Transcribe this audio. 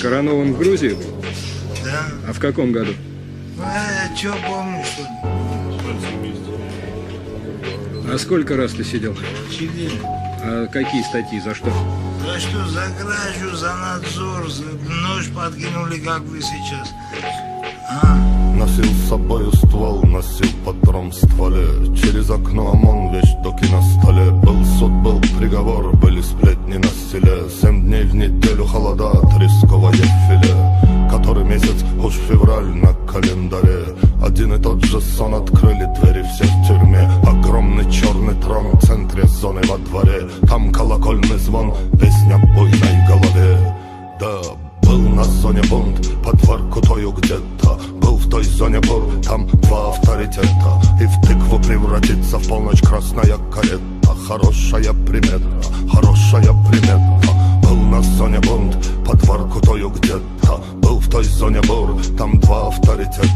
Коронован в Грузии был? Да. А в каком году? Ну, я чё помню, что ли? А сколько раз ты сидел? 4. А какие статьи, за что? За что? За кражу, за надзор, за нож подкинули, как вы сейчас. Носил с собою ствол, носил патрон в стволе. Через окно ОМОН, вещдоки на столе. Был суд, был приговор, были сплетни на селе. 7 дней в неделю холода, тресковое филе. Который месяц, уж февраль на календаре. Один и тот же сон, открыли двери все в тюрьме. Огромный черный трон в центре зоны во дворе. Там колокольный звон, песня буйной голове. Да, был на зоне бунт, под Воркутою где-то. Был в той зоне бур, там 2 авторитета. И в тыкву превратится в полночь красная карета. Хорошая примета, хорошая примета. Был на зоне бунт, под Воркутою где-то. Был в той зоне бур, там 2 авторитета.